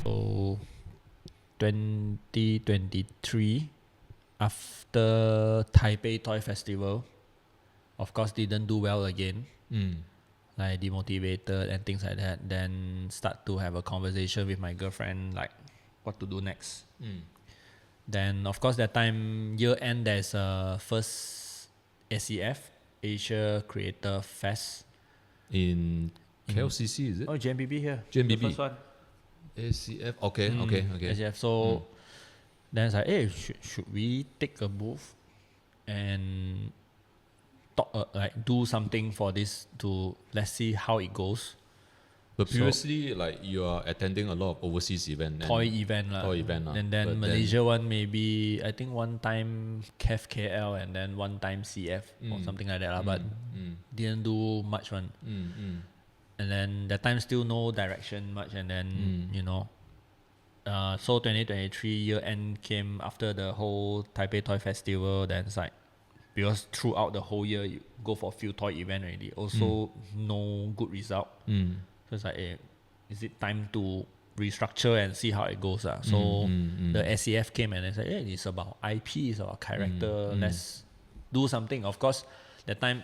So 2023, after Taipei Toy Festival, of course didn't do well again. Like demotivated and things like that. Then start to have a conversation with my girlfriend, like what to do next. Then of course that time year end there's a first ACF, Asia Creator Fest. In KLCC, is it? Oh, JMBB here. JMBB. The first one. ACF. Okay. ACF. So then it's like, hey, should we take a booth and talk, like do something for this to let's see how it goes. But previously, like you are attending a lot of overseas event. Toy event. And then Malaysia one maybe, I think one time KEF KL and then one time CF or something like that. But didn't do much one. And then that time still no direction much. And then, so 2023 year end came after the whole Taipei Toy Festival. Then it's like, because throughout the whole year, you go for a few toy event already. Also, no good result. So it's like, hey, is it time to restructure and see how it goes? So the SCF came and they said, hey, it's about IP, it's about character. Let's do something. Of course, that time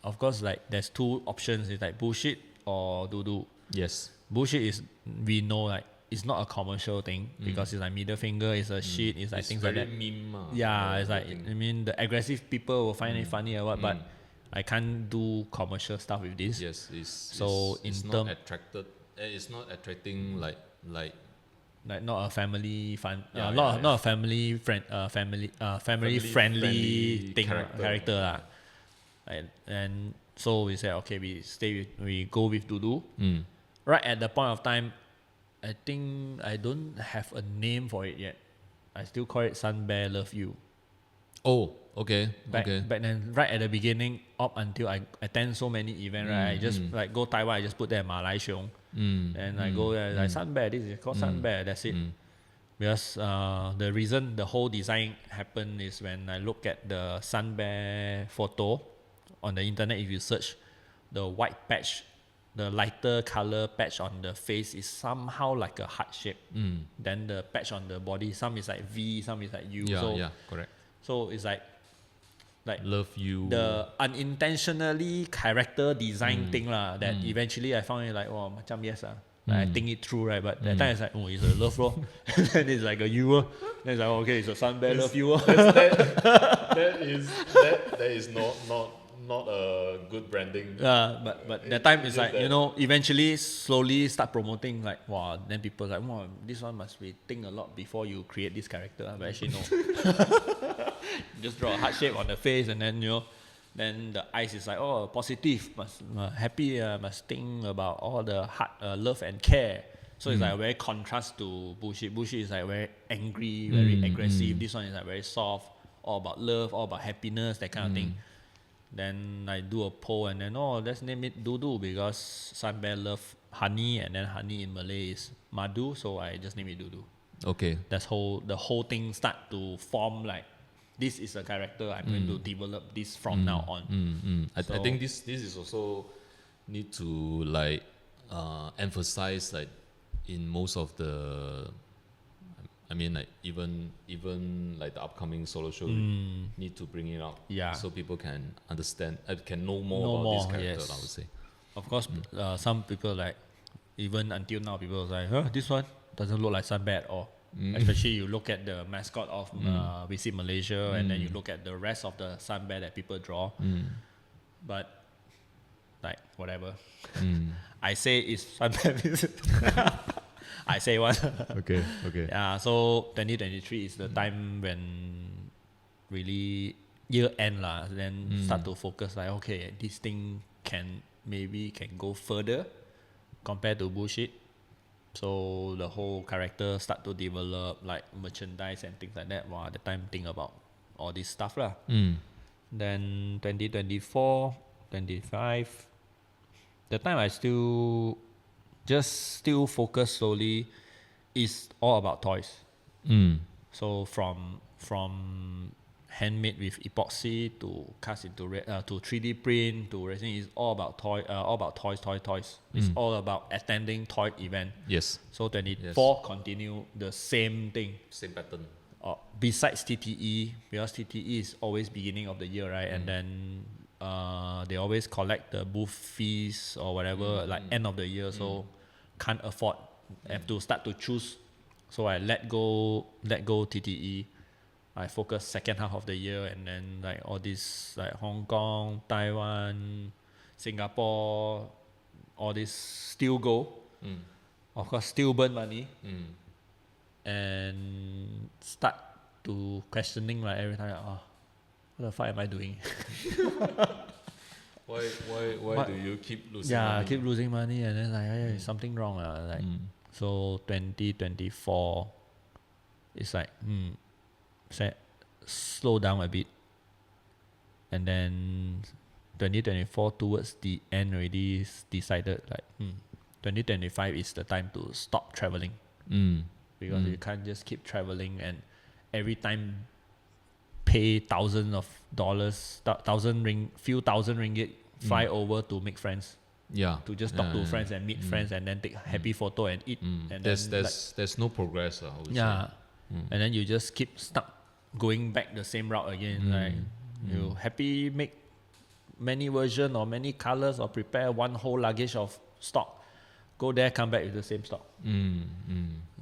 of course, like there's two options. It's like bullshit or Dudu. Yes. Bullshit is, we know, like, it's not a commercial thing because it's like middle finger, it's a shit, it's like things like that. Meme, it's like, I mean, the aggressive people will find it funny or what, but I can't do commercial stuff with this. Yes, it's not attracted. It's not attracting like not a family fun, not a family friendly thing character. And so we said, okay, we go with Dudu. Right at the point of time, I think I don't have a name for it yet. I still call it Sun Bear Love You. Oh, okay. Back then, right at the beginning, up until I attend so many events, right? I just like go Taiwan, I just put there Malai Xiong. And I go there, like Sun Bear, this is called Sun Bear, that's it. Because the reason the whole design happened is when I look at the Sun Bear photo on the internet, if you search, the white patch, the lighter color patch on the face is somehow like a heart shape. Then the patch on the body, some is like V, some is like U. Yeah, correct. So it's like Love You. The unintentionally character design thing that eventually I found it like, oh, macam yes like I think it through, right? But that time it's like, oh, it's a love lor. Then it's like a U. Then it's like, okay, it's a Sun Bear Love You. That is not a good branding. But that time it's like, eventually slowly start promoting, like, wow, then people like, wow, this one must be think a lot before you create this character. But actually no. Just draw a heart shape on the face and then then the eyes is like, oh, positive, must happy, must think about all the heart, love and care. So it's like a very contrast to bullshit. Bullshit is like very angry, very aggressive. This one is like very soft, all about love, all about happiness, that kind of thing. Then I do a poll and then, let's name it Dudu because Sun Bear love honey and then honey in Malay is madu, so I just name it Dudu. Okay. The whole thing start to form like, this is a character I'm going to develop this from now on. I think this is also need to like emphasize like in most of the, I mean like even like the upcoming solo show need to bring it up, so people can understand, can know more about this character. Yes. I would say. Of course, some people like, even until now, people are like, this one doesn't look like Sun Bear at all. Especially you look at the mascot of Visit Malaysia and then you look at the rest of the Sun Bear that people draw. But like whatever. I say it's Sun Bear Visit. I say one. Okay. Yeah, so 2023 is the time when really year end then start to focus like, okay, this thing can go further compared to bullshit. So the whole character start to develop like merchandise and things like that. Wow, at the time think about all this stuff Then 2024, 25, the time I still focus solely is all about toys. So from handmade with epoxy to cast into to 3D print to resin. It's all about toys. It's all about attending toy event. Yes. So 24 continue the same thing. Same pattern. Besides TTE, because TTE is always beginning of the year, right? And then they always collect the booth fees or whatever end of the year, so can't afford. Have to start to choose. So I let go TTE. I focus second half of the year, and then like all this like Hong Kong, Taiwan, Singapore, all this still go. Of course, still burn money. And start to questioning like every time, what the fuck am I doing? Why do you keep losing money? Yeah, I keep losing money, and then like something wrong. So 2024 it's like slow down a bit, and then 2024 towards the end already decided like 2025 is the time to stop traveling. Because you can't just keep traveling and every time pay thousands of dollars, few thousand ringgit, fly over to make friends. Yeah. To just talk to friends and meet friends and then take a happy photo and eat. And there's no progress, I would say. And then you just keep stuck going back the same route again. Like you happy make many versions or many colors or prepare one whole luggage of stock. Go there, come back with the same stock.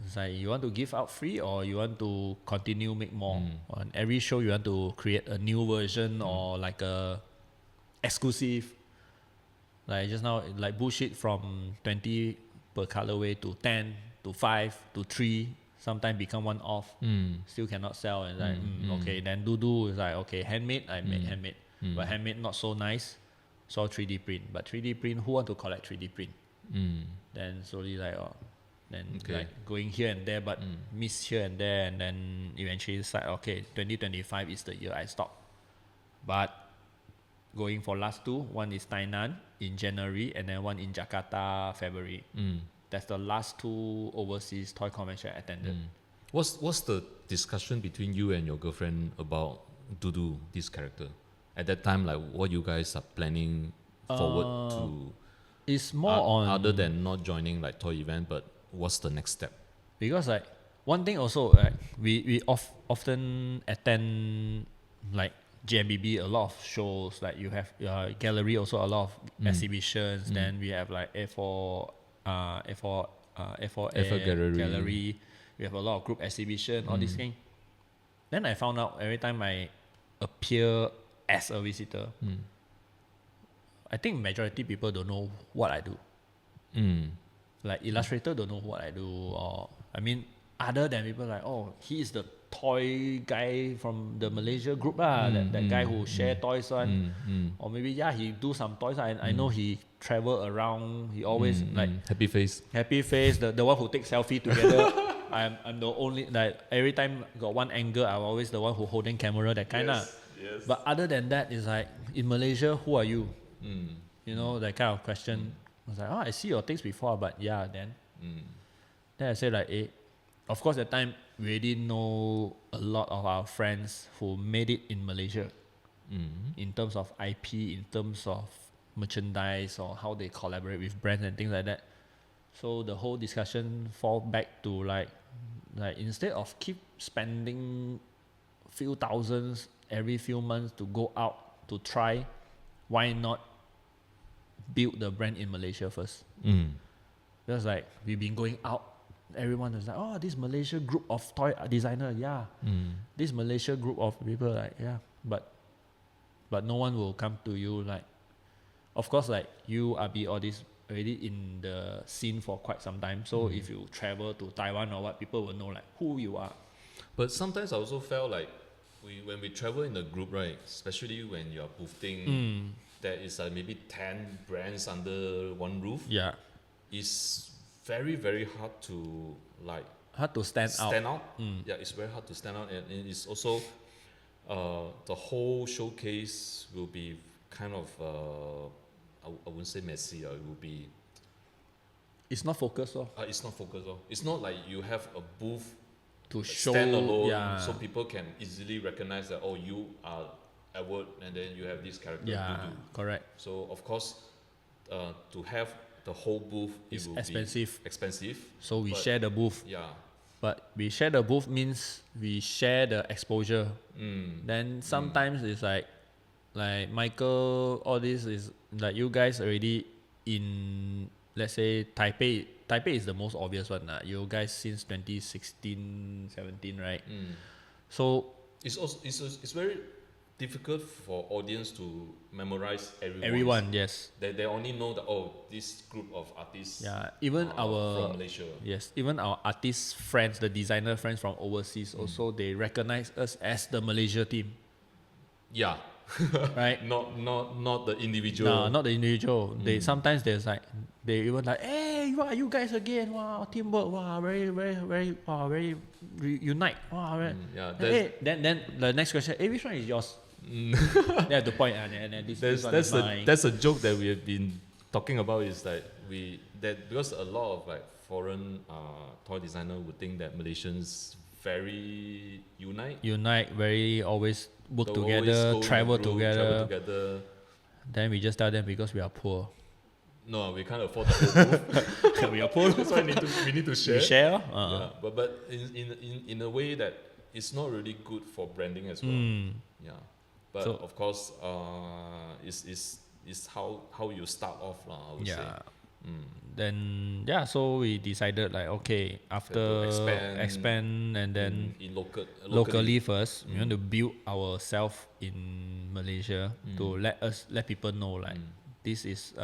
It's like you want to give out free or you want to continue make more. On every show you want to create a new version or like a exclusive. Like just now, like bullshit from 20 per colorway to 10 to 5 to 3. Sometimes become one off. Still cannot sell. And like, okay, then Dudu is like, okay, handmade, I made handmade. But handmade not so nice. So 3D print. But 3D print, who want to collect 3D print? Then slowly like like going here and there, but miss here and there, and then eventually it's like, okay, 2025 is the year I stop. But going for last two, one is Tainan in January and then one in Jakarta February. That's the last two overseas toy convention I attended. What's the discussion between you and your girlfriend about Dudu, this character? At that time, like what you guys are planning forward to? It's more on other than not joining like toy event, but what's the next step? Because like one thing also, like we often attend like GMBB, a lot of shows. Like you have gallery also, a lot of exhibitions. Then we have like A4 gallery. We have a lot of group exhibition, all these things. Then I found out every time I appear as a visitor, I think majority people don't know what I do. Like illustrator don't know what I do, or I mean, other than people like, oh, he is the toy guy from the Malaysia group, that guy who share toys one, or maybe he do some toys. I know he travel around. He always like happy face, the one who takes selfie together. I'm the only, like every time got one angle, I'm always the one who holding camera, that kind of. Yes. But other than that, it's like in Malaysia, who are you? You know, that kind of question. I was like, I see your things before, but then I said like, of course that time we already know a lot of our friends who made it in Malaysia, in terms of IP, in terms of merchandise, or how they collaborate with brands and things like that. So the whole discussion fall back to like instead of keep spending few thousands every few months to go out to try, why not build the brand in Malaysia first? Because like we've been going out, everyone is like, oh, this Malaysia group of toy designer, this Malaysia group of people, like but no one will come to you. Like, of course, like you be all this already in the scene for quite some time, so if you travel to Taiwan or what, people will know like who you are. But sometimes I also felt like when we travel in a group, right, especially when you're boothing, there is maybe 10 brands under one roof. It's very, very hard to stand out. It's very hard to stand out, and it's also the whole showcase will be kind of I wouldn't say messy. It will be. It's not focused. It's not focused. It's not like you have a booth to show, stand alone, so people can easily recognize that, oh, you are Edward, and then you have this character. Dudu. Correct. So of course, to have the whole booth, It's it will expensive. be expensive. So we share the booth. Yeah. But we share the booth means we share the exposure. Then sometimes it's like Michael, all this is like you guys already in, let's say Taipei. Taipei is the most obvious one. You guys since 2016, 17, right? So it's also it's very difficult for audience to memorize everyone. Yes. They only know that, oh, this group of artists. Yeah, even our from Malaysia. Yes, even our artist friends, the designer friends from overseas, also they recognize us as the Malaysia team. Yeah. Right. Not the individual. No, not the individual. They sometimes there's like they even like, hey, you guys again? Wow, teamwork. Wow, very unite. Wow. Yeah. Hey, then the next question. Hey, which one is yours? They have to point and this one is mine. That's a joke that we have been talking about, is like because a lot of like foreign toy designer would think that Malaysians very unite, very always work they together, always travel travel together. Then we just tell them because we are poor. No, we can't afford the whole booth. We are poor. That's why we need to share. We share. Yeah, but in a way that it's not really good for branding as well. Yeah, but So- of course, is how you start off, I would say. Then so we decided like, okay, after expand and then in locally first, we want to build ourselves in Malaysia to let people know like this is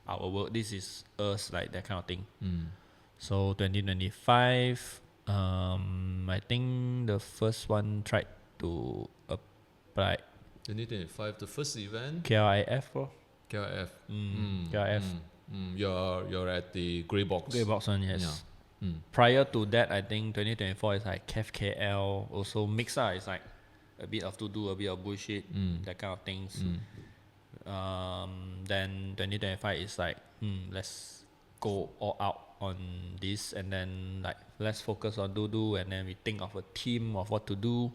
our work, this is us, like that kind of thing. So 2025, I think the first one tried to apply 2025, the first event, KLIF, bro. KLF. KLIF. You're at the grey box. Grey box one, yes. Yeah. Prior to that, I think 2024 is like 𝘾𝙍𝙀𝘿, also mix up. It's like a bit of Dudu, a bit of bullshit, that kind of things. Then 2025 is like, let's go all out on this, and then like let's focus on Dudu, and then we think of a team of what to do.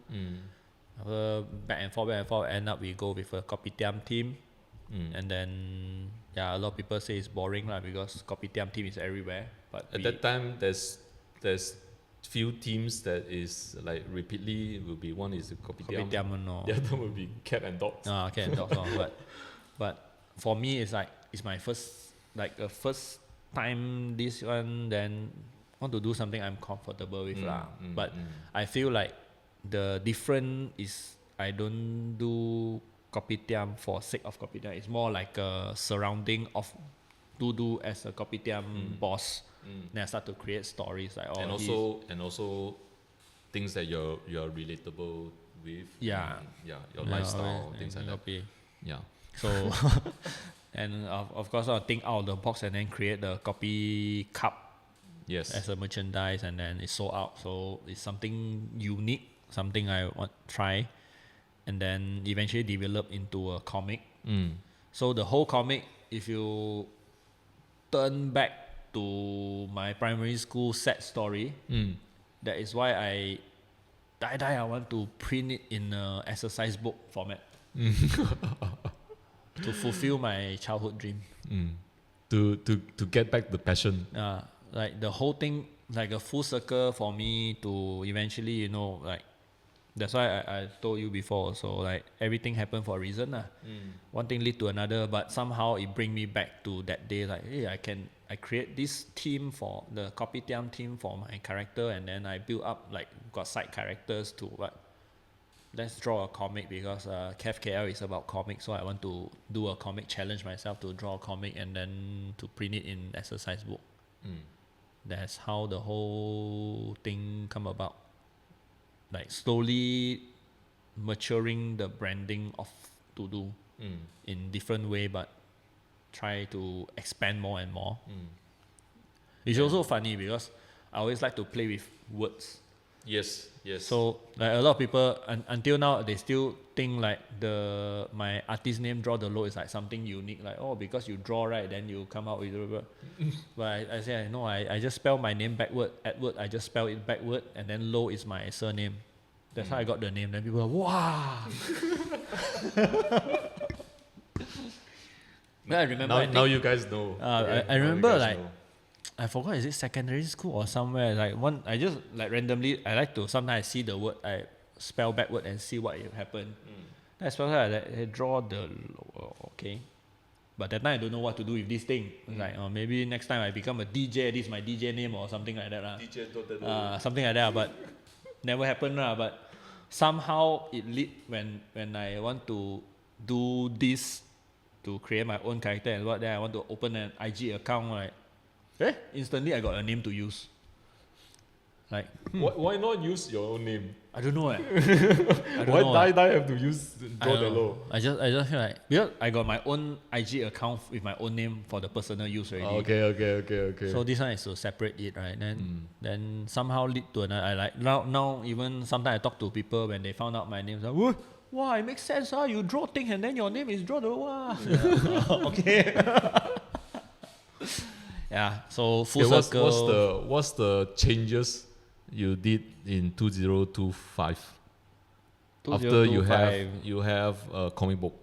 Back and forth, end up we go with a Kopitiam team. And then a lot of people say it's boring because Kopitiam team is everywhere. But at that time, there's few teams that is like repeatedly will be, one is the Kopitiam. The other will be cat and dogs. Cat and dogs. But for me, it's like it's my first time this one. Then want to do something I'm comfortable with But I feel like the difference is I don't do Kopitiam for sake of Kopitiam. It's more like a surrounding of Dudu as a Kopitiam boss. Then I start to create stories like, and also things that you're relatable with. Your lifestyle, things like that. Yeah. So and of course I'll think out of the box and then create the coffee cup as a merchandise, and then it's sold out. So it's something unique, something I want to try. And then eventually develop into a comic. So the whole comic, if you turn back to my primary school set story, that is why I want to print it in a exercise book format to fulfill my childhood dream. To get back the passion. Like the whole thing, like a full circle for me to eventually, like, that's why I told you before. So like everything happened for a reason. One thing lead to another, but somehow it bring me back to that day. Like, hey, I create this team for the Kopitiam team for my character, and then I build up like got side characters to let's draw a comic, because 𝘾𝙍𝙀𝙁 is about comics. So I want to do a comic, challenge myself to draw a comic and then to print it in exercise book. That's how the whole thing come about. Like slowly maturing the branding of Dudu in different way, but try to expand more and more. It's also funny because I always like to play with words. Yes, yes. So like a lot of people until now they still think like my artist name Drawdelow is like something unique, like because you draw right then you come out with but I say no, I just spell my name backward. Edward, I just spell it backward, and then Low is my surname. That's how I got the name. Then people are wow. But I remember now you guys know. I remember like I forgot, is it secondary school or somewhere, like I just like randomly I like to sometimes I see the word, I spell backward and see what happened. I spell I draw the okay. But that time I don't know what to do with this thing. Like maybe next time I become a DJ, this is my DJ name or something like that. DJ something like that, but never happened. But somehow it lead when I want to do this to create my own character and what, then I want to open an IG account, like instantly I got a name to use. Like why not use your own name? I don't know. Why die have to use Drawdelow? I just feel like because I got my own IG account with my own name for the personal use already. Okay. So this one is to separate it, right? Then somehow lead to another. I like now even sometimes I talk to people when they found out my name, like, wow, it makes sense. You draw thing and then your name is Drawdelow. Okay. Yeah. So full circle. What's the changes you did in 2025 after you have a comic book?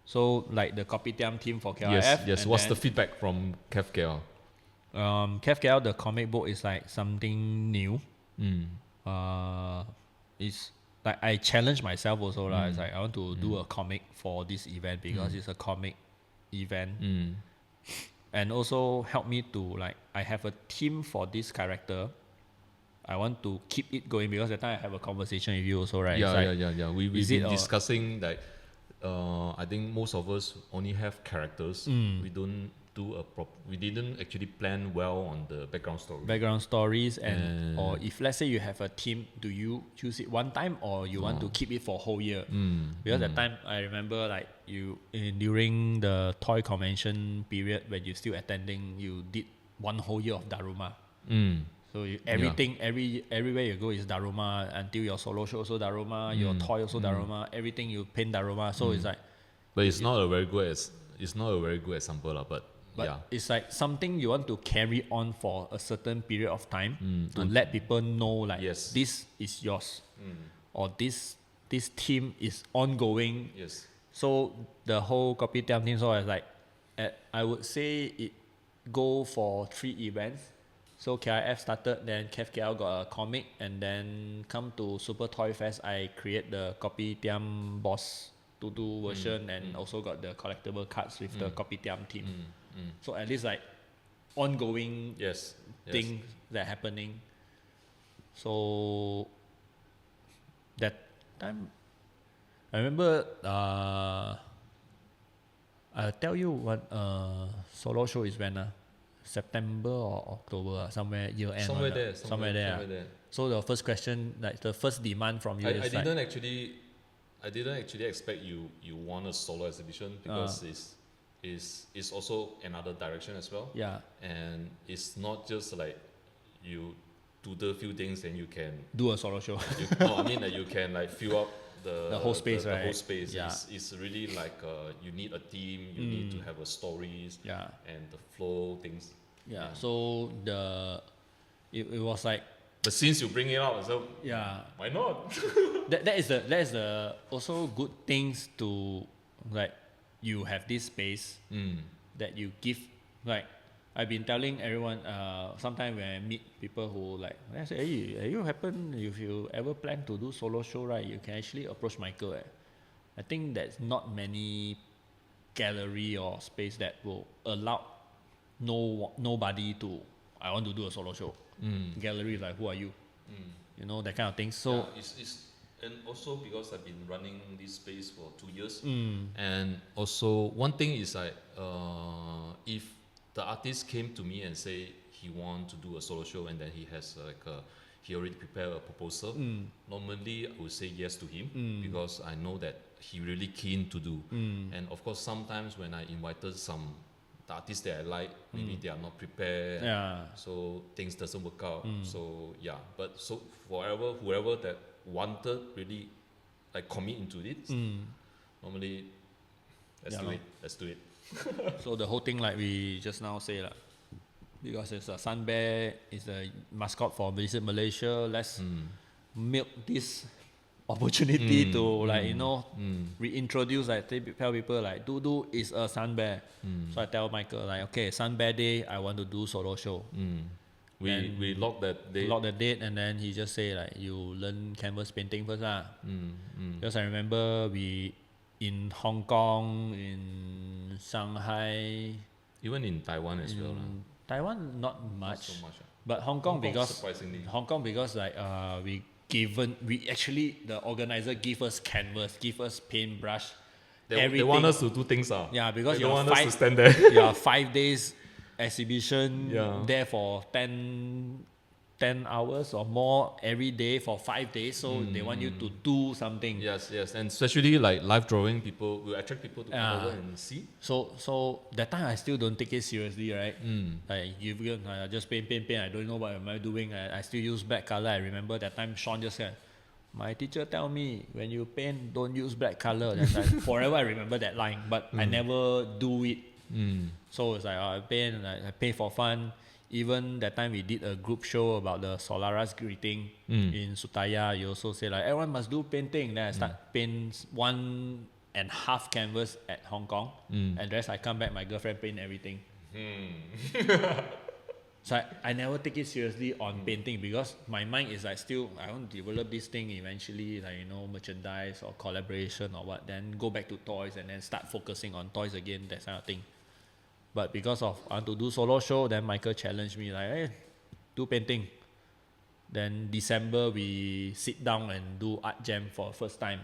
So like the Kopitiam team for KLF. Yes. What's the feedback from 𝘾𝙍𝙀𝙊? 𝘾𝙍𝙀𝙊, the comic book is like something new. It's like I challenge myself also. It's like I want to do a comic for this event because it's a comic event. And also help me to like, I have a theme for this character. I want to keep it going because that time I have a conversation with you also, right? Yeah. We've been discussing like, I think most of us only have characters. We don't we didn't actually plan well on the background stories, and or if let's say you have a theme, do you choose it one time or you want to keep it for a whole year? Because that time I remember like during the toy convention period when you're still attending, you did one whole year of Daruma. So everything, everywhere you go is Daruma, until your solo show also Daruma, your toy also Daruma, everything you paint Daruma. So it's like, but it's not a very good example, but yeah. It's like something you want to carry on for a certain period of time to let people know like this is yours, or this theme is ongoing. Yes. So the whole Kopitiam team, so I was like, I would say it go for 3 events. So KIF started, then 𝘾𝙍𝙀𝙊 got a comic, and then come to Super Toy Fest, I create the Kopitiam Boss Dudu version, and also got the collectible cards with the Kopitiam team. So at least like ongoing things that happening. So that time I remember I'll tell you what solo show is when September or October, somewhere year end. Somewhere there. So the first question, like the first demand from you I didn't actually expect you want a solo exhibition because it's also another direction as well. Yeah. And it's not just like you do a few things and you can do a solo show. I mean that you can like fill up the whole space, right? The whole space. Yeah. It's really like you need a theme, you need to have a stories, and the flow things. Yeah. So it was like. But since you bring it out, so why not? that is the also good things to like. You have this space that you give. Like I've been telling everyone, sometimes when I meet people who like, I say, hey, if you ever plan to do solo show, right, you can actually approach Michael. I think there's not many gallery or space that will allow nobody to, I want to do a solo show. Gallery is like, who are you? You know, that kind of thing. So and also because I've been running this space for 2 years, and also one thing is like, if the artist came to me and say he want to do a solo show and then he has he already prepared a proposal, normally I would say yes to him because I know that he really keen to do. And of course sometimes when I invited some the artists that I like, maybe they are not prepared, so things doesn't work out. So yeah, but so whoever that wanted really like commit into it, normally let's do it. So the whole thing, like we just now say, because it's a Sun Bear, is the mascot for Visit Malaysia. Let's milk this opportunity to reintroduce, like tell people like Dudu is a Sun Bear. So I tell Michael like, okay, Sun Bear Day, I want to do solo show. We lock that date. Lock the date, and then he just say like, you learn canvas painting first Because I remember we in Hong Kong, in Shanghai, even in Taiwan as well. Taiwan not much, Not so much. but Hong Kong because like we actually, the organizer give us canvas, give us paintbrush, they want us to do things. Yeah, because they don't want us to stand there. Your 5 days exhibition there for 10 hours or more every day for 5 days, so they want you to do something. Yes, and especially like live drawing, people will attract people to come over and see. So that time I still don't take it seriously, right? Like I just paint. I don't know what am I doing. I still use black color. I remember that time Sean just said, my teacher tell me when you paint, don't use black color. That's like, forever I remember that line, but I never do it. So it's like I paint, I paint for fun. Even that time we did a group show about the Solaras greeting in Sutaya. You also say like everyone must do painting. Then I start paint 1.5 canvas at Hong Kong, and the rest I come back, my girlfriend paint everything. So I never take it seriously on painting, because my mind is like still, I want to develop this thing eventually, like merchandise or collaboration or what, then go back to toys and then start focusing on toys again, that kind of thing. But because of I want to do solo show, then Michael challenged me like, hey, do painting. Then December we sit down and do art jam for the first time.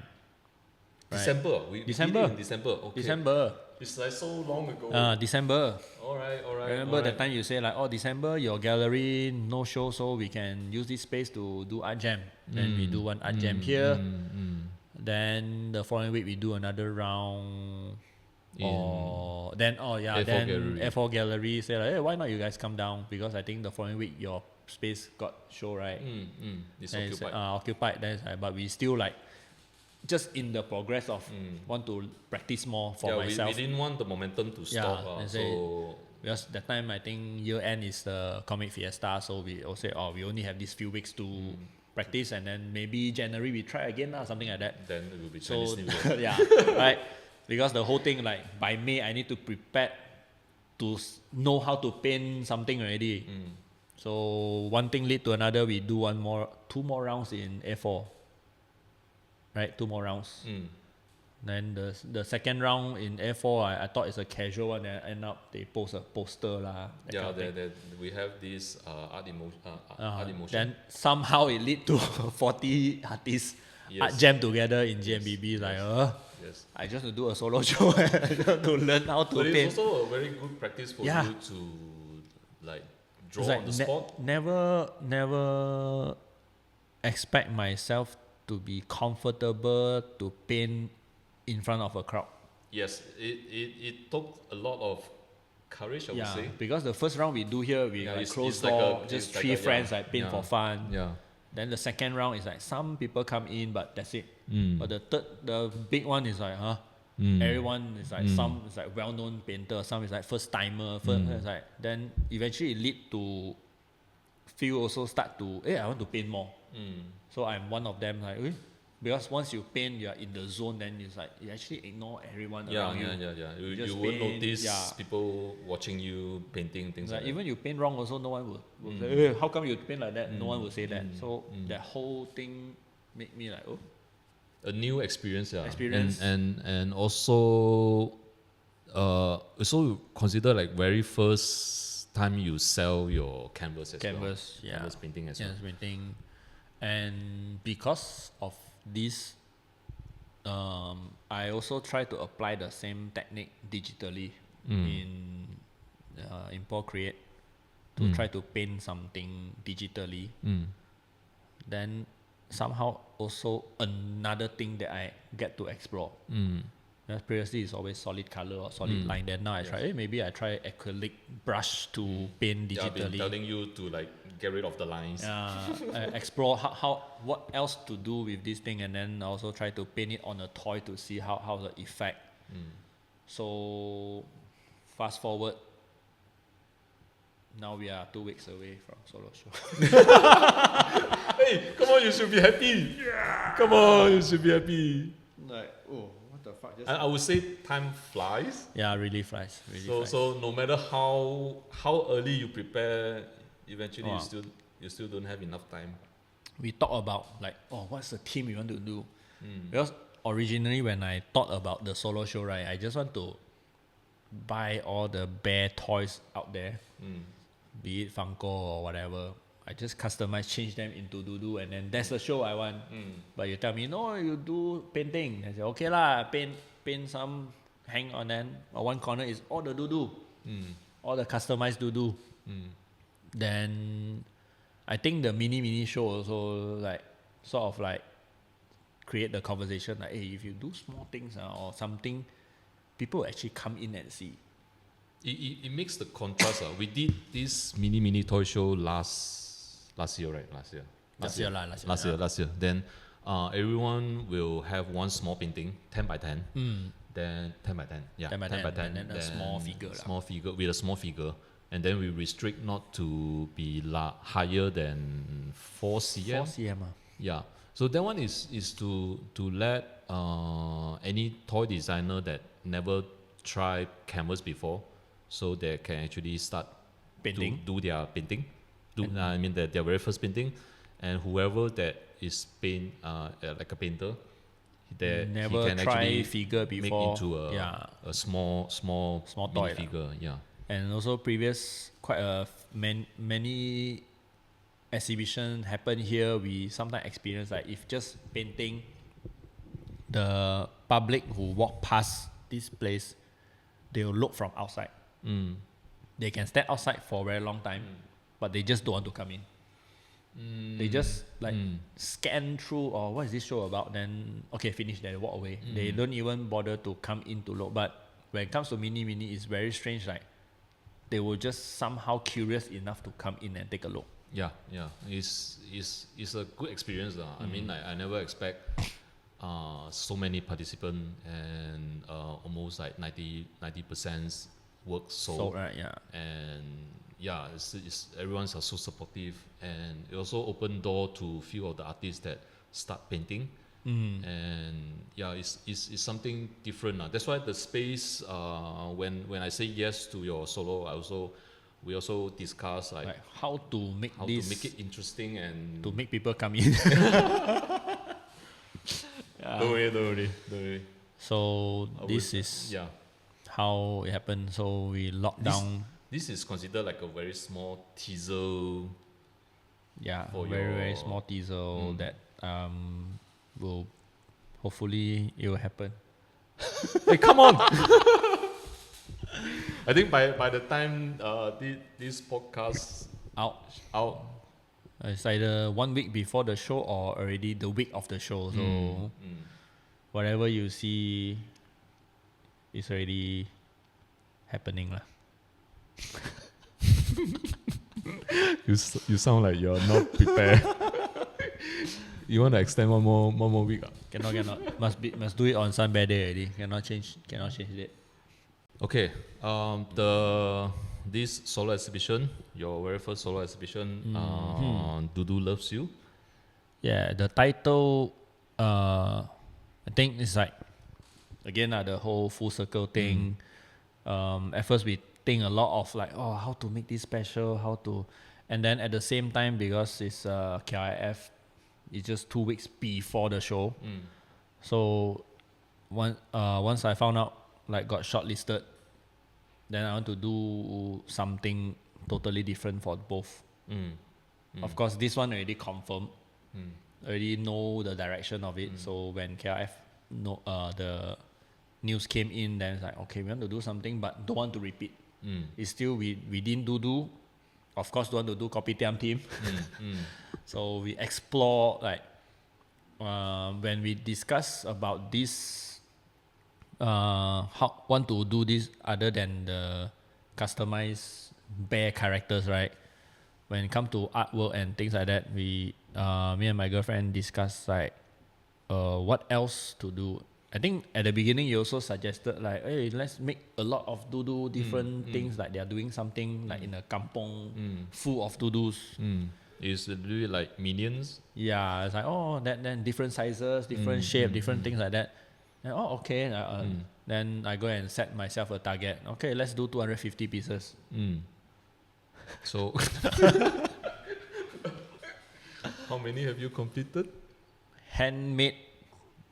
Right? December. We did it in December. Okay. December. It's like so long ago. December. All right. Remember that time you say like, oh, December your gallery no show, so we can use this space to do art jam. Then we do one art jam here. Then the following week we do another round. Then F4 Gallery say like, hey, why not you guys come down, because I think the following week your space got show, right? It's occupied. Occupied. Then but we still like just in the progress of want to practice more for myself. We didn't want the momentum to stop. Because that time I think year end is the comic fiesta, so we also say, we only have these few weeks to practice, and then maybe January we try again, something like that. Then it will be Chinese New Year. Yeah, right. Because the whole thing, like by May I need to prepare to know how to paint something already. So one thing lead to another. We do two more rounds in A4. Right, 2 more rounds. Then the second round in A4, I thought it's a casual one. Then end up they post a poster we have this art emotion. Then somehow it lead to 40 artists art jam together in GMBB. Yes. I just to do a solo show to learn how to paint. It's also a very good practice for you to like draw on the spot. Never expect myself to be comfortable to paint in front of a crowd. Yes, it took a lot of courage, I would say. Because the first round we do here, we close door, just 3 friends paint for fun. Then the second round is like some people come in, but that's it. But the big one is like, everyone is like, some is like well-known painter, some is like first timer. Then eventually it lead to feel also start to, I want to paint more. So I'm one of them, like, because once you paint, you're in the zone, then it's like you actually ignore everyone around you. You won't notice people watching you painting things like that. Even you paint wrong also, no one will say, hey, how come you paint like that? No one will say that. So that whole thing made me like, a new experience. And also consider like very first time you sell your canvas as well. Canvas painting as well. Canvas painting. And because of this, I also try to apply the same technique digitally in 𝙁𝙁𝙇𝙊𝙁 to try to paint something digitally. Then somehow also another thing that I get to explore. Previously it's always solid color or solid line. Then now I try, maybe I try acrylic brush to paint digitally. I've been telling you to like get rid of the lines. Explore what else to do with this thing, and then also try to paint it on a toy to see how the effect. So fast forward, now we are 2 weeks away from solo show. Hey, come on, you should be happy. Yeah. Come on, you should be happy. Like, oh, what the fuck? I would say time flies. Yeah, really flies. So no matter how early you prepare, eventually you still don't have enough time. We talk about like, what's the theme we want to do? Because originally when I thought about the solo show, right, I just want to buy all the bear toys out there, be it Funko or whatever. I just customize, change them into Dudu, and then that's the show I want. But you tell me, no, you do painting. I say, okay lah, paint some, hang on, then one corner is all the Dudu, all the customized Dudu. Then I think the mini show also like sort of like create the conversation like, hey, if you do small things or something, people actually come in and see. It makes the contrast. We did this mini toy show last year, right? Last year. Then everyone will have one small painting, 10 by 10. Then 10 by 10. Yeah, 10 by 10. And then a small figure. With a small figure. And then we restrict not to be higher than 4 cm. 4 cm. Yeah. So that one is to let any toy designer that never tried canvas before, so they can actually start painting, do their painting. Their very first painting, and whoever that is like a painter, never he can try actually figure before, make into a small toy figure. Yeah. And also previous many exhibition happened here. We sometimes experience like if just painting, the public who walk past this place, they will look from outside. They can stand outside for a very long time, but they just don't want to come in. They just like scan through, or what is this show about? Then okay, finish. They walk away. They don't even bother to come in to look. But when it comes to mini, it's very strange. Like they will just somehow curious enough to come in and take a look. Yeah. It's a good experience. I mean, I never expect so many participants and almost like 90% work sold. Right, yeah. And yeah, it's everyone's are so supportive, and it also opened door to few of the artists that start painting. And yeah, it's something different. That's why the space, when I say yes to your solo, we also discuss like how to make it interesting and to make people come in. Don't worry. So this is how it happened. So we locked down. This is considered like a very small teaser. Yeah, very small teaser that will hopefully it will happen. Hey, come on! I think by the time this podcast out, out, it's either 1 week before the show or already the week of the show. So whatever you see is already happening lah. You sound like you're not prepared. You want to extend one more week? Cannot. Must do it on Sun Bear Day already. Cannot change it. Okay. This solo exhibition, your very first solo exhibition, Dudu Loves You. Yeah, the title, I think it's like, again, the whole full circle thing. At first we think a lot of like, how to make this special, and then at the same time, because it's KIF, it's just 2 weeks before the show. So once I found out, like got shortlisted, then I want to do something totally different for both. Of course, this one already confirmed, already know the direction of it. So when KIF the news came in, then it's like, okay, we want to do something, but don't want to repeat. It's still we didn't do. Of course, don't want to do Kopitiam team. So we explore like when we discuss about this want to do this other than the customized bear characters, right? When it comes to artwork and things like that, me and my girlfriend discussed like what else to do. I think at the beginning you also suggested like, hey, let's make a lot of Dudu different things, like they are doing something like in a kampong full of Dudus. Is it really like minions? Yeah, it's like, oh, then different sizes, different shape, different things like that. And, oh, okay. Then I go and set myself a target. Okay, let's do 250 pieces. So, how many have you completed? Handmade,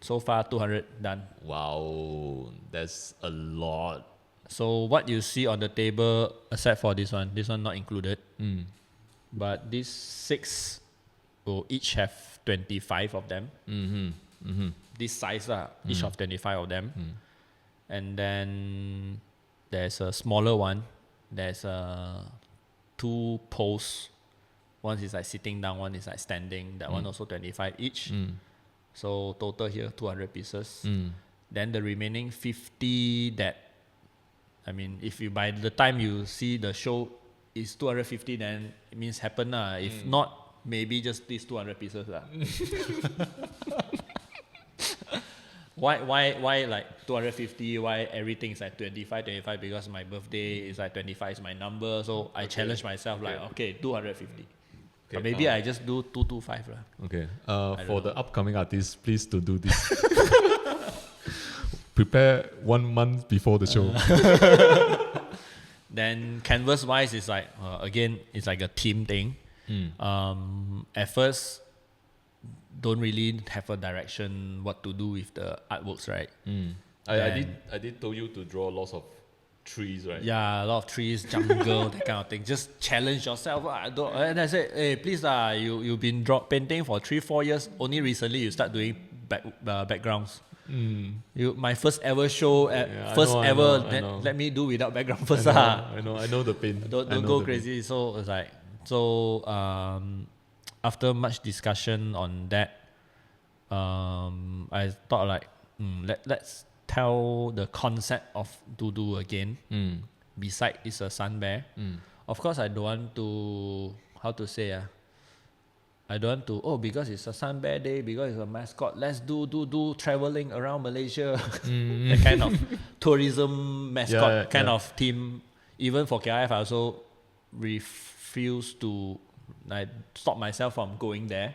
so far 200 done. Wow, that's a lot. So what you see on the table, except for this one not included. But these 6 will each have 25 of them. This size, each of 25 of them. And then there's a smaller one. There's 2 posts. One is like sitting down, one is like standing. That one also 25 each. So total here 200 pieces. Then the remaining 50 that, I mean, if you by the time you see the show is 250, then it means happen lah. If not, maybe just these 200 pieces lah. Why like 250? Why everything is like 25? Because my birthday is like 25 is my number. So I challenge myself like, okay, 250. But maybe I just do 225 lah. Okay. For the upcoming artists, please to do this. Prepare 1 month before the show. Then canvas wise is like again it's like a team thing. At first, don't really have a direction what to do with the artworks, right? I did told you to draw lots of trees, right? Yeah, a lot of trees, jungle, that kind of thing. Just challenge yourself. And I said, hey, please you've been painting for 3-4 years. Only recently you start doing backgrounds. My first ever show, let me do without background first. I know the pain. Don't go crazy. So it's like, after much discussion on that, I thought like, let's tell the concept of Dudu again. Beside it's a sun bear. Of course, I don't want to, how to say, I don't want to, because it's a sun bear day, because it's a mascot, let's do traveling around Malaysia. That kind of tourism mascot of theme. Even for KIF, I also refuse to stop myself from going there.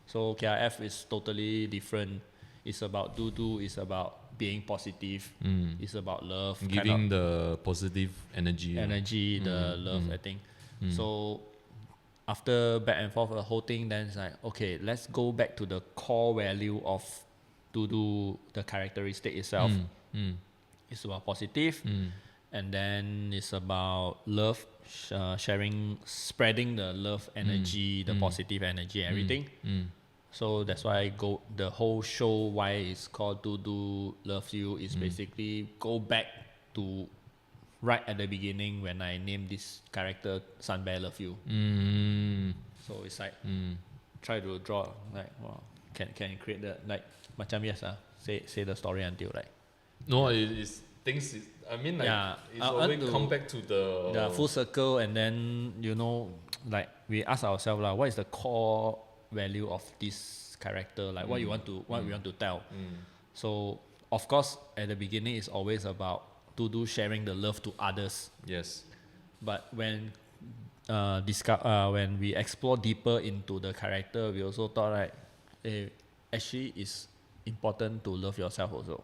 So KIF is totally different. It's about Dudu, it's about being positive, it's about love. Giving the positive energy. The love, I think. So after back and forth the whole thing, then it's like, okay, let's go back to the core value of Dudu, the characteristic itself. It's about positive, and then it's about love, sharing, spreading the love energy, the positive energy, everything. So that's why the whole show, why it's called Dudu Love You, is basically go back to right at the beginning when I named this character Sun Bear Love You. So it's like try to draw like, wow, can create the like macam say the story until like. No, it's things. I mean like it's always come back to the full circle, and then like we ask ourselves what is the core value of this character, like what we want to tell. So of course at the beginning it's always about Dudu sharing the love to others. Yes. But when when we explore deeper into the character, we also thought actually it's important to love yourself also.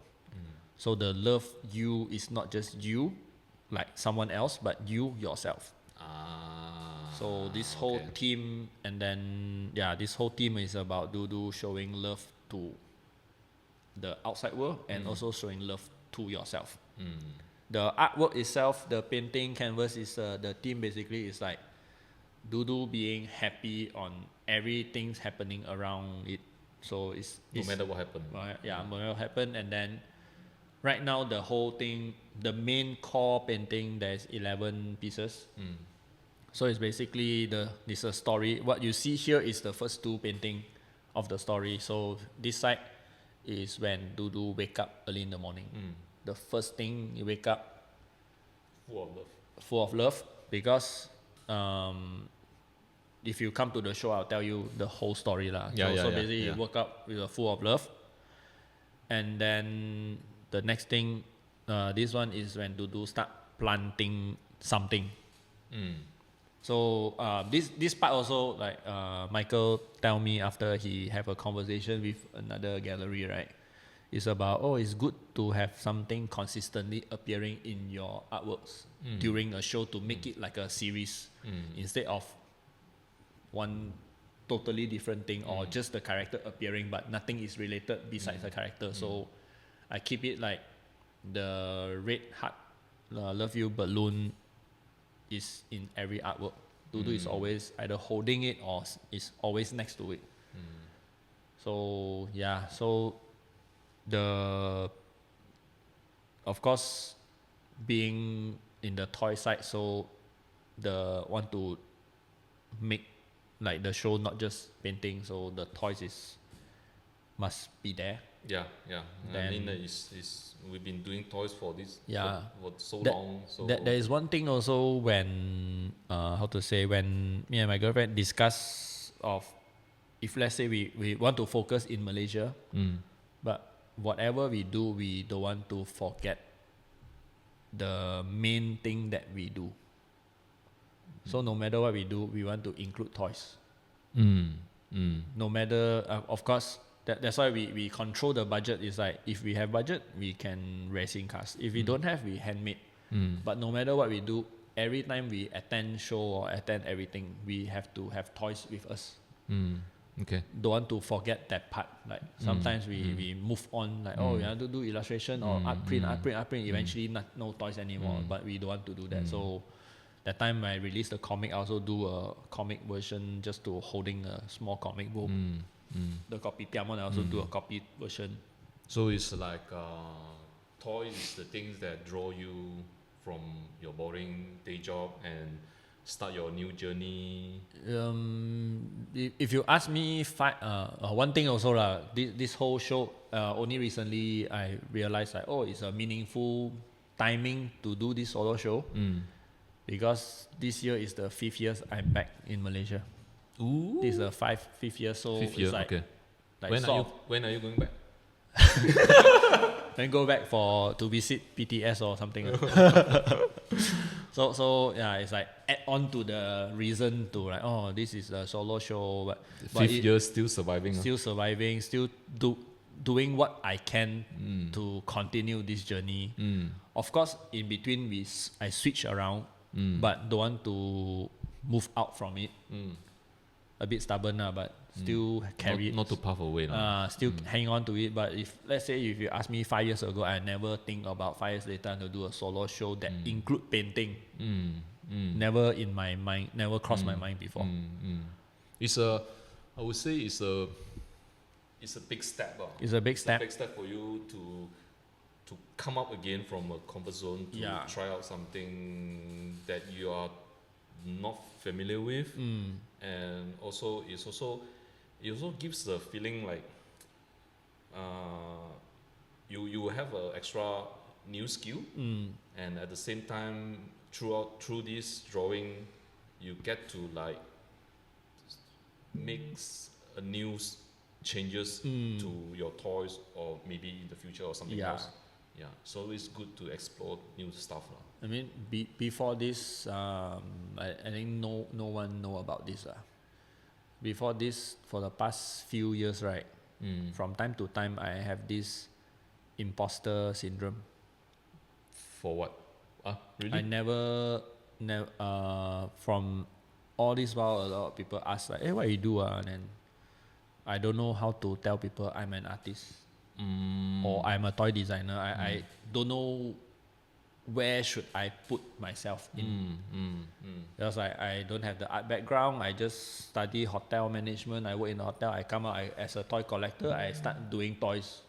So the love you is not just you, like someone else, but you yourself. So this whole team, and then this whole team is about Dudu showing love to the outside world and also showing love to yourself. The artwork itself, the painting canvas is the theme basically is like Dudu being happy on everything's happening around it. So it's no matter what happened. No matter what happened. And then right now the whole thing, the main core painting, there's 11 pieces. So it's basically this a story. What you see here is the first 2 painting of the story. So this side is when Dudu wake up early in the morning. the first thing you wake up Full of love. full of love, because if you come to the show, I'll tell you the whole story lah. So basically you woke up with a full of love, and then the next thing, this one is when Dudu start planting something. So this part also, like Michael tell me after he have a conversation with another gallery, right? It's about, it's good to have something consistently appearing in your artworks during a show to make it like a series instead of one totally different thing or just the character appearing but nothing is related besides the character. So I keep it like the red heart, love you balloon is in every artwork. Dudu is always either holding it or is always next to it. So yeah, so of course, being in the toy side, so want to make like the show not just painting, so the toys must be there. Yeah. Then, I mean, we've been doing toys for this for so long. So there is one thing also when when me and my girlfriend discuss of, if let's say we want to focus in Malaysia, but whatever we do, we don't want to forget the main thing that we do. So no matter what we do, we want to include toys. No matter, of course, that's why we control the budget. It's like, if we have budget, we can resin cast. If we don't have, we handmade. But no matter what we do, every time we attend show or attend everything, we have to have toys with us. Okay. Don't want to forget that part. Like sometimes we move on, like we want to do illustration or art print. Eventually no toys anymore, but we don't want to do that. So that time I released the comic, I also do a comic version just to holding a small comic book. The copy one, I also do a copy version. So it's like toys is the things that draw you from your boring day job and start your new journey. If you ask me, one thing also this whole show, only recently I realized like, it's a meaningful timing to do this solo show, because this year is the 5th year I'm back in Malaysia. Ooh. This is the 5th year, so Fifth year, it's like, okay. like When are you going back? then go back to visit PTS or something. So yeah, it's like add on to the reason to like, this is a solo show, but 5th year still surviving. Still doing what I can to continue this journey. Of course, in between I switch around, but don't want to move out from it. A bit stubborn, but still carry it. Not to puff away. Still hang on to it. But let's say if you ask me 5 years ago, I never think about 5 years later to do a solo show that include painting. Never in my mind, never crossed my mind before. I would say it's a big step. It's a big step. It's a big step for you to come up again from a comfort zone to try out something that you are not familiar with, and also it also gives the feeling like you have an extra new skill, and at the same time through this drawing you get to like make a new changes to your toys, or maybe in the future or something else. So it's good to explore new stuff. I mean, before this, I think no one know about this. Before this, for the past few years, right, from time to time, I have this imposter syndrome. For what? Really? I never, from all this while, a lot of people ask like, hey, what you do? And then I don't know how to tell people I'm an artist or I'm a toy designer. I don't know where should I put myself in. Because I don't have the art background. I just study hotel management. I work in a hotel. I come out as a toy collector. I start doing toys.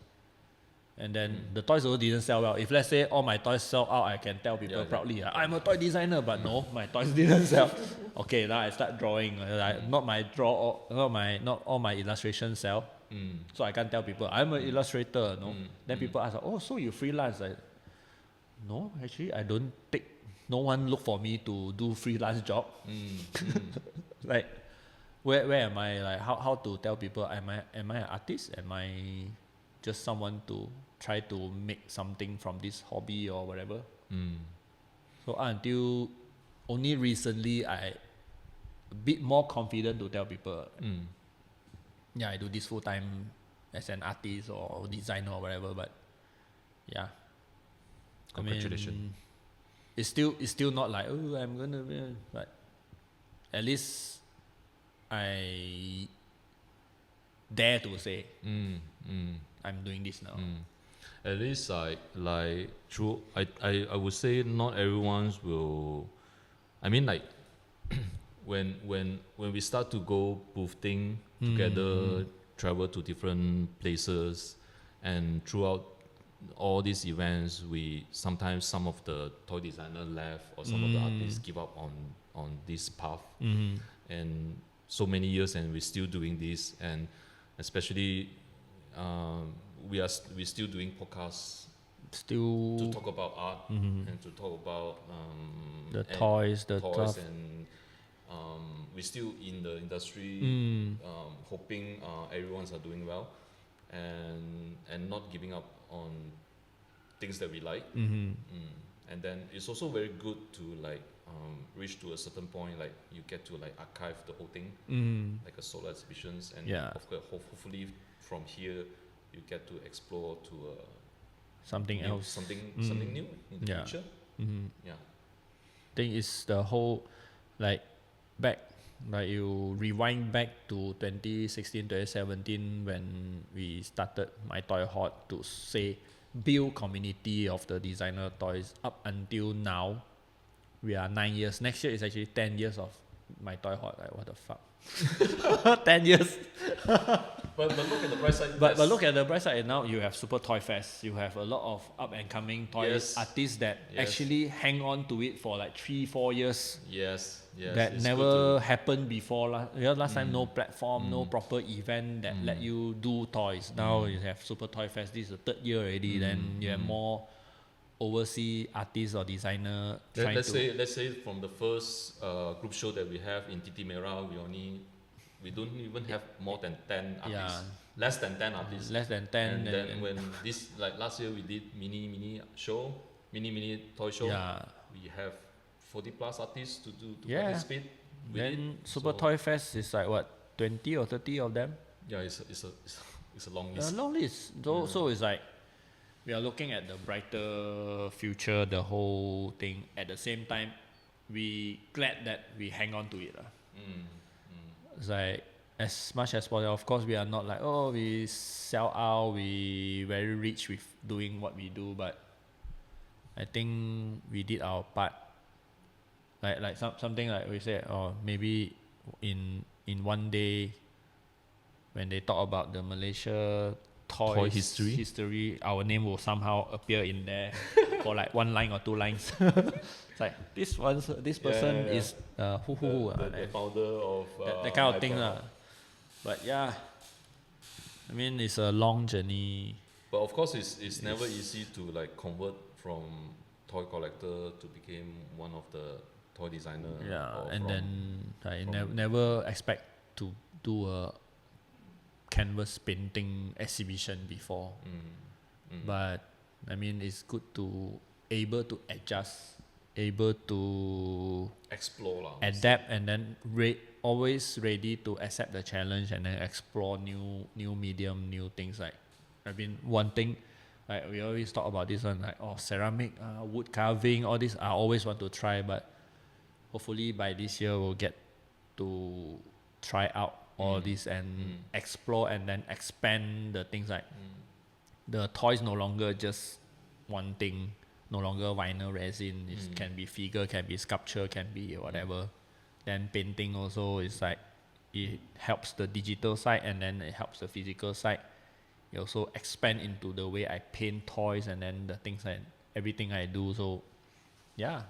And then the toys also didn't sell well. If let's say all my toys sell out, I can tell people proudly, I'm a toy designer, but no, my toys didn't sell. Okay, now I start drawing. Not all my illustrations sell. So I can't tell people I'm an illustrator. No. Then people ask, so you freelance? no, actually I don't take. No one look for me to do freelance job. Like, where am I? Like, how to tell people am I an artist? Am I just someone to try to make something from this hobby or whatever? So until only recently I a bit more confident to tell people, yeah, I do this full time as an artist or designer or whatever. But yeah, Congratulations. I mean, it's still not like, oh, I'm gonna be, but at least I dare to say I'm doing this now. At least like true. I would say not everyone's will. I mean, like when we start to go boothing together, travel to different places, and throughout all these events, we sometimes some of the toy designer left or some of the artists give up on this path, and so many years, and we're still doing this, and especially we're still doing podcasts Still to talk about art and to talk about the toys, the stuff. and we're still in the industry, hoping everyone's are doing well, and not giving up on things that we like. And then it's also very good to like reach to a certain point, like you get to like archive the whole thing, like a solo exhibitions, and of course, hopefully from here you get to explore to something else, something new in the future. Yeah, I think it's the whole, like, back, like you rewind back to 2016, 2017 when we started My Toy Hot to say build community of the designer toys. Up until now, we are 9 years. Next year is actually 10 years of My Toy Hot. Like, what the fuck? 10 years. but look at the bright side. But look at the bright side. Now you have Super Toy Fest. You have a lot of up and coming toys artists that actually hang on to it for like 3-4 years. Yes. That never happened before. Last time no platform, no proper event that let you do toys. Now you have Super Toy Fest. This is the 3rd year already. Then you have more overseas artists or designer. Let's say from the first group show that we have in Titi Merah, we don't even have more than 10 artists. Less than 10 artists. Less than 10. And then when this, like last year we did mini toy show. We have 40 plus artists to participate. Then Super Toy Fest is like what, 20 or 30 of them? Yeah, it's a long list. A long list. So it's like we are looking at the brighter future, the whole thing. At the same time, we glad that we hang on to it. It's like, as much as possible. Of course, we are not like, oh, we sell out, we very rich with doing what we do, but I think we did our part. Like something like we said, or maybe in one day, when they talk about the Malaysia toy history, our name will somehow appear in there for like 1 line or 2 lines. It's like this person is the founder of that kind of thing. But yeah, I mean, it's a long journey. But of course, it's never easy to like convert from toy collector to become one of the toy designer. And then I never expect to do a canvas painting exhibition before. But I mean, it's good to able to adjust, able to explore, adapt, and then always ready to accept the challenge and then explore new medium, new things. Like I've been wanting, like we always talk about this one, like ceramic, wood carving, all this I always want to try, but hopefully by this year we'll get to try out all this and explore and then expand the things. Like the toys no longer just one thing, no longer vinyl resin. It can be figure, can be sculpture, can be whatever. Then painting also is like, it helps the digital side and then it helps the physical side. It also expand into the way I paint toys and then the things and everything I do. So yeah.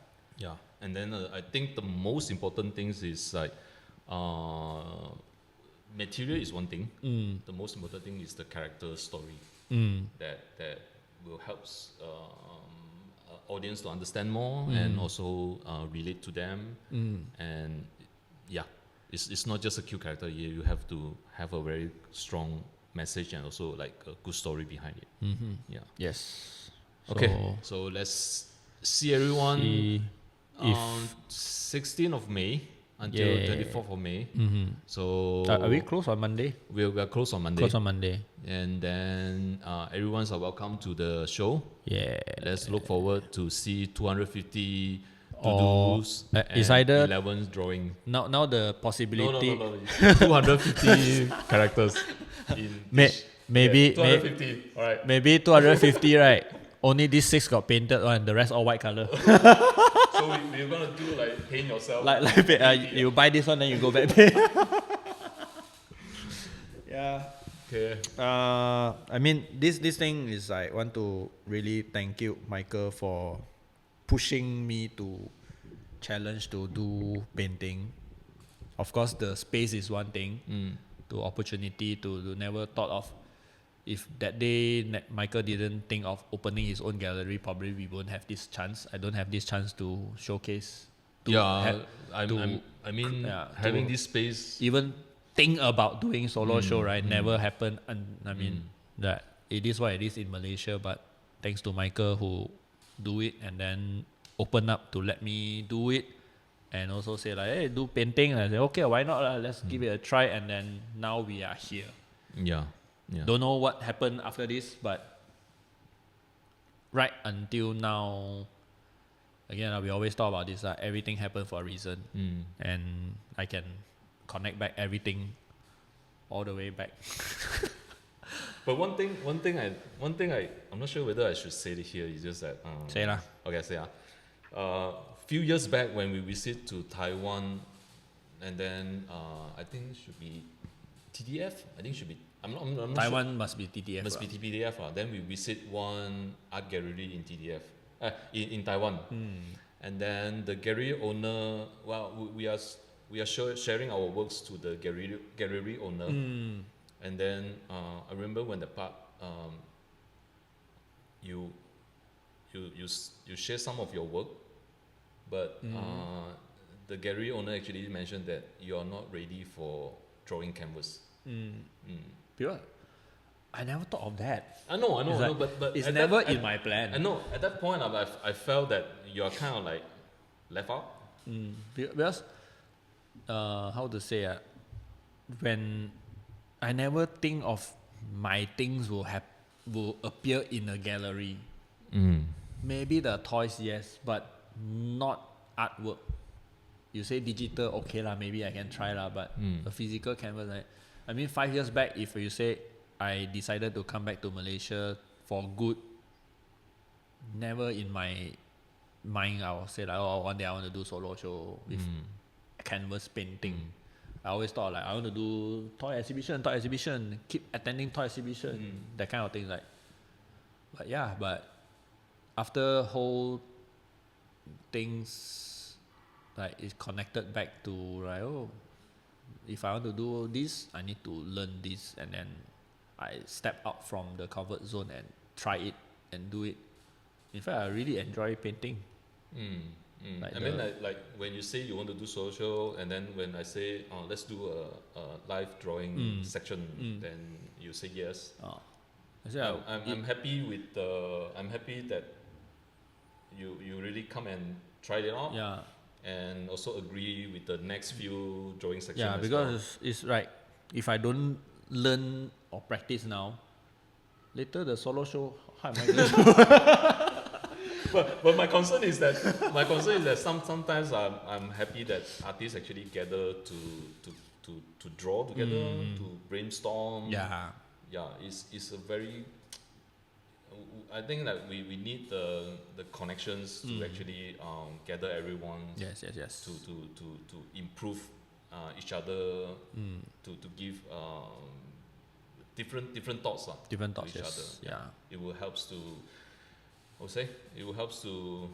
And then I think the most important things is like material is one thing. The most important thing is the character story that will help audience to understand more and also relate to them. And yeah, it's not just a cute character. You have to have a very strong message and also like a good story behind it. Yeah. Yes. Okay. So let's see everyone on 16th of May until 24th of May. So are we closed on Monday? We are closed on Monday. Closed on Monday. And then everyone's welcome to the show. Yeah. Let's look forward to see 250 Dudus it's and either 11 drawing. Now the possibility. No. 250 characters. Maybe 250. All right. Maybe 250, right? Only these 6 got painted on, the rest all white color. So we're gonna do like paint yourself. You buy this one, then you go back pay. Yeah. Okay. I mean, this thing is I want to really thank you, Michael, for pushing me to challenge to do painting. Of course, the space is one thing. To opportunity to never thought of. If that day Michael didn't think of opening his own gallery, probably we won't have this chance. I don't have this chance to showcase. Having this space. Even think about doing solo show, right? Never happened. And I mean, that it is what it is in Malaysia. But thanks to Michael who do it and then open up to let me do it. And also say like, hey, do painting. And I say, okay, why not? Let's give it a try. And then now we are here. Yeah. Don't know what happened after this, but right until now, again, we always talk about this. Everything happened for a reason. And I can connect back everything all the way back. But one thing I'm not sure whether I should say it here. It's just that. Say lah. Okay, say few years back when we visit to Taiwan, and then I think should be TDF. I think should be. I'm not Taiwan sure. Must be TDF. Must be TDF. Then we visit one art gallery in TDF, in Taiwan. And then the gallery owner, we are sharing our works to the gallery owner. And then I remember when the part you share some of your work, but the gallery owner actually mentioned that you are not ready for drawing canvas. Pure. I never thought of that. I know, but it's never in my plan. I know. At that point, I felt that you are kind of like left out. Because how to say when I never think of my things will appear in a gallery. Maybe the toys, yes, but not artwork. You say digital, okay lah, maybe I can try lah, but a physical canvas, I mean 5 years back, if you say I decided to come back to Malaysia for good, never in my mind I will say like, one day I want to do solo show with canvas painting. I always thought like I want to do toy exhibition, keep attending toy exhibition, that kind of thing. But after whole things like it's connected back to like, if I want to do this, I need to learn this, and then I step out from the comfort zone and try it and do it. In fact, I really enjoy painting. I mean, like when you say you want to do social, and then when I say let's do a live drawing section, then you say yes. I'm happy with I'm happy that you really come and try it out. Yeah. And also agree with the next few drawing sections. Yeah, because it's right. If I don't learn or practice now, later the solo show, how am I going to But my concern is that sometimes I'm happy that artists actually gather to draw together, to brainstorm. Yeah. It's a very. I think that we need the connections to actually gather everyone. Yes. To improve each other. To give different thoughts. Different thoughts. To each other. Yeah. It will helps to. It will helps to,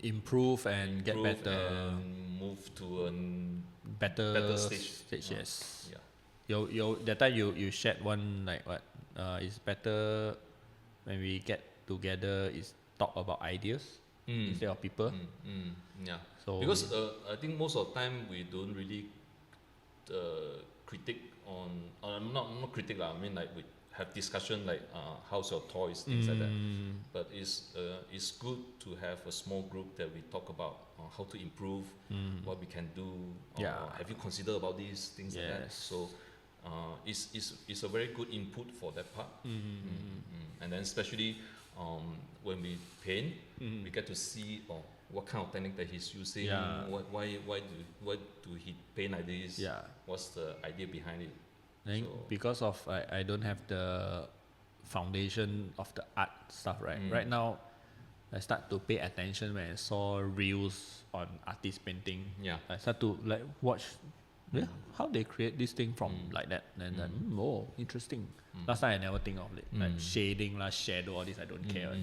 improve and get better. And move to a better stage. Yes. Yeah. That time you shared one like what? It's better when we get together. Is talk about ideas instead of people. Yeah. So Because I think most of the time we don't really critique on, not critique lah. I mean like we have discussion like how's your toys, things like that. But it's good to have a small group that we talk about how to improve, what we can do. Have you considered about these things like that? So it's a very good input for that part. And then especially when we paint, we get to see what kind of technique that he's using. Why do he paint like this? What's the idea behind it? I think because of I don't have the foundation of the art stuff, right? Right now, I start to pay attention when I saw reels on artist painting. I start to like watch how they create this thing from like that. And then, interesting. Last time I never think of it. Like shading, shadow, all this I don't care.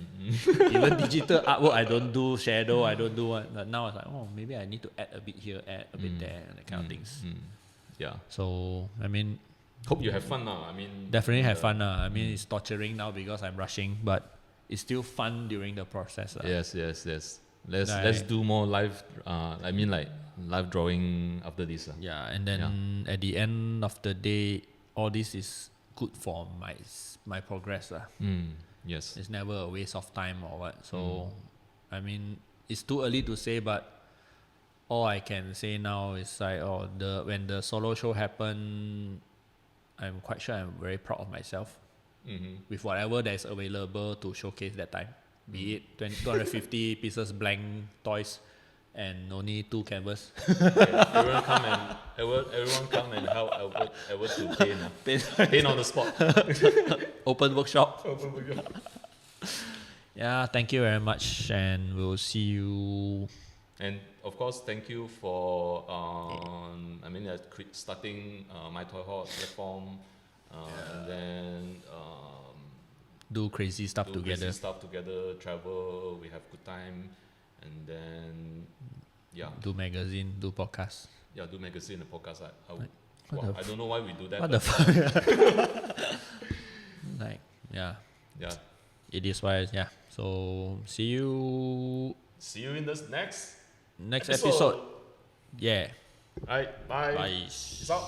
Even digital artwork, I don't do shadow, I don't do what. But now it's like, maybe I need to add a bit here, add a bit there, and that kind of things. So, I mean, hope you have fun now. I mean, definitely have fun now. I mean, it's torturing now because I'm rushing, but it's still fun during the process. Yes. Let's do more live. I mean, like live drawing after this. And then at the end of the day, all this is good for my progress. Yes. It's never a waste of time or what. So, I mean, it's too early to say, but all I can say now is like, when the solo show happened, I'm quite sure I'm very proud of myself with whatever that is available to showcase that time. Be it 250 pieces blank toys and only 2 canvas. Everyone come and help Albert to paint on the spot. Open workshop. Thank you very much, and we'll see you. And of course, thank you for starting My Toy Hall platform, and then do crazy stuff together. Travel, we have good time, and then do magazine, do podcast. Do magazine and podcast. I don't know why we do that. What the fuck? It is why. So see you in the next episode. Alright, bye. Bye. Peace out.